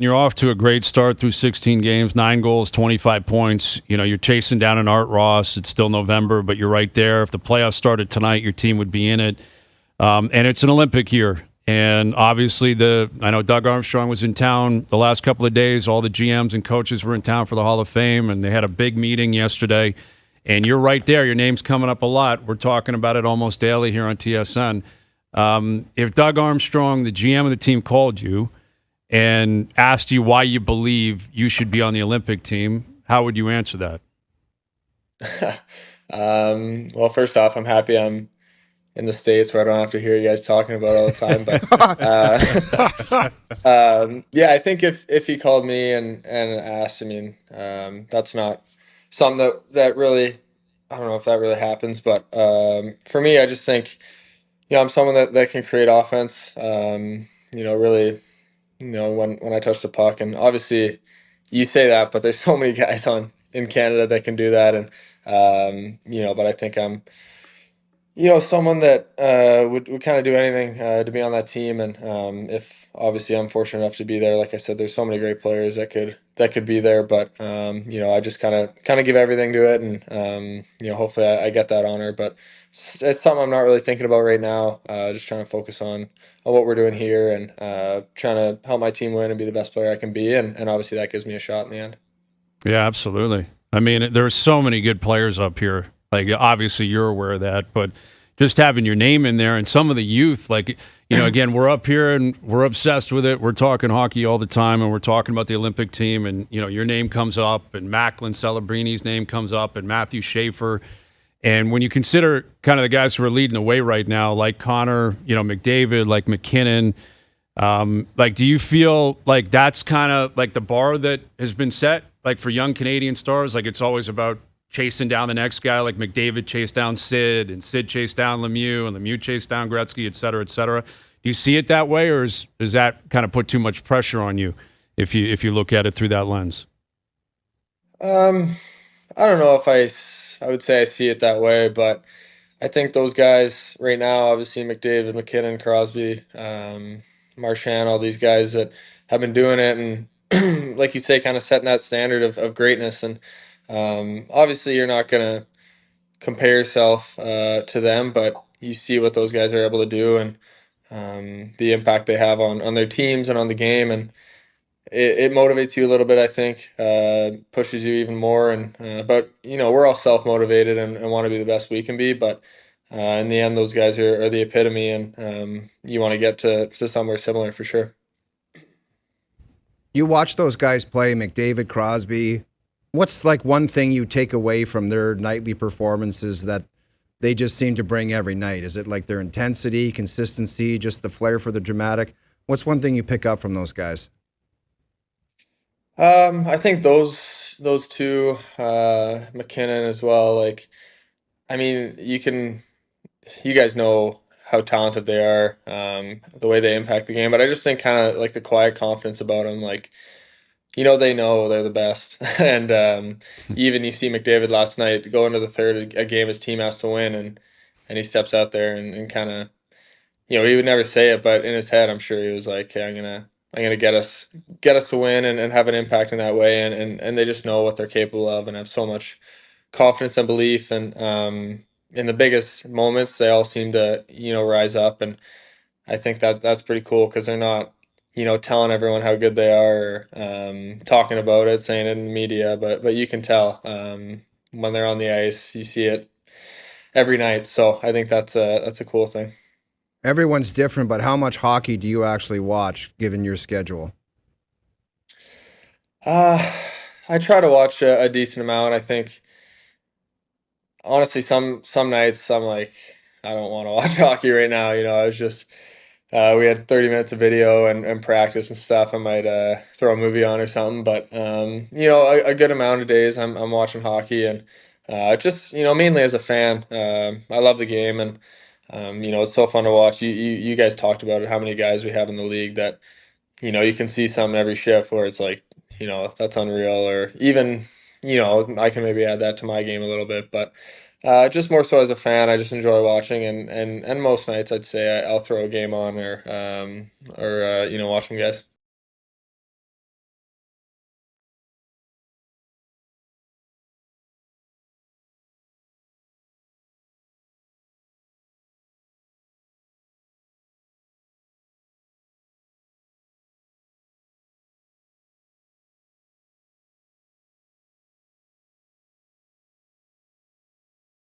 You're off to a great start through 16 games, 9 goals, 25 points. You're chasing down an Art Ross. It's still November, but you're right there. If the playoffs started tonight, your team would be in it. And it's an Olympic year. And obviously, I know Doug Armstrong was in town the last couple of days. All the GMs and coaches were in town for the Hall of Fame, and they had a big meeting yesterday. And you're right there. Your name's coming up a lot. We're talking about it almost daily here on TSN. If Doug Armstrong, the GM of the team, called you and asked you why you believe you should be on the Olympic team, how would you answer that? Well, first off, I'm happy I'm in the States where I don't have to hear you guys talking about it all the time. But yeah, I think if he called me and asked, I mean, that's not something that really, I don't know if that really happens. But for me, I just think, I'm someone that can create offense. Really, when I touch the puck, and obviously you say that, but there's so many guys on in Canada that can do that, and but I think I'm someone that would kind of do anything to be on that team. And if obviously I'm fortunate enough to be there, like I said, there's so many great players that could be there. But I just kind of give everything to it, and hopefully I get that honor. But it's something I'm not really thinking about right now. Just trying to focus on what we're doing here, and trying to help my team win and be the best player I can be. And obviously that gives me a shot in the end. Yeah, absolutely. I mean, there's so many good players up here. Like, obviously, you're aware of that, but just having your name in there and some of the youth, like, again, we're up here and we're obsessed with it. We're talking hockey all the time, and we're talking about the Olympic team, and your name comes up, and Macklin Celebrini's name comes up, and Matthew Schaefer. And when you consider kind of the guys who are leading the way right now, like Connor, McDavid, like McKinnon, like, do you feel like that's kind of like the bar that has been set, like for young Canadian stars? Like, it's always about chasing down the next guy, like McDavid chased down Sid, and Sid chased down Lemieux, and Lemieux chased down Gretzky, et cetera, et cetera. Do you see it that way, or does that kind of put too much pressure on you if you look at it through that lens? Um, I don't know if I would say I see it that way, but I think those guys right now, obviously McDavid, McKinnon, Crosby, Marchand, all these guys that have been doing it, and like you say, kind of setting that standard of greatness. And obviously, you're not gonna compare yourself to them, but you see what those guys are able to do, and the impact they have on their teams and on the game, and it motivates you a little bit, I think, pushes you even more. And but we're all self motivated and want to be the best we can be. But in the end, those guys are the epitome, and you want to get to somewhere similar for sure. You watch those guys play, McDavid, Crosby. What's like one thing you take away from their nightly performances that they just seem to bring every night? Is it like their intensity, consistency, just the flair for the dramatic? What's one thing you pick up from those guys? I think those two, McKinnon as well. Like, I mean, you guys know how talented they are, the way they impact the game. But I just think kind of like the quiet confidence about them, like they know they're the best. And even you see McDavid last night go into the third, a game his team has to win, and he steps out there and kind of, he would never say it, but in his head, I'm sure he was like, "Hey, I'm gonna get us to win and have an impact in that way." And they just know what they're capable of and have so much confidence and belief. And in the biggest moments, they all seem to rise up. And I think that's pretty cool because they're not, telling everyone how good they are, or talking about it, saying it in the media, but you can tell when they're on the ice, you see it every night. So I think that's a cool thing. Everyone's different, but how much hockey do you actually watch given your schedule? Uh, I try to watch a decent amount. I think honestly, some nights I'm like, I don't want to watch hockey right now. I was just we had 30 minutes of video and practice and stuff. I might throw a movie on or something, but a good amount of days I'm watching hockey, and just mainly as a fan. I love the game, and it's so fun to watch. You guys talked about it. How many guys we have in the league that you can see some every shift where it's like that's unreal, or even I can maybe add that to my game a little bit, but. Just more so as a fan, I just enjoy watching, and most nights I'd say I'll throw a game on or watch some guys.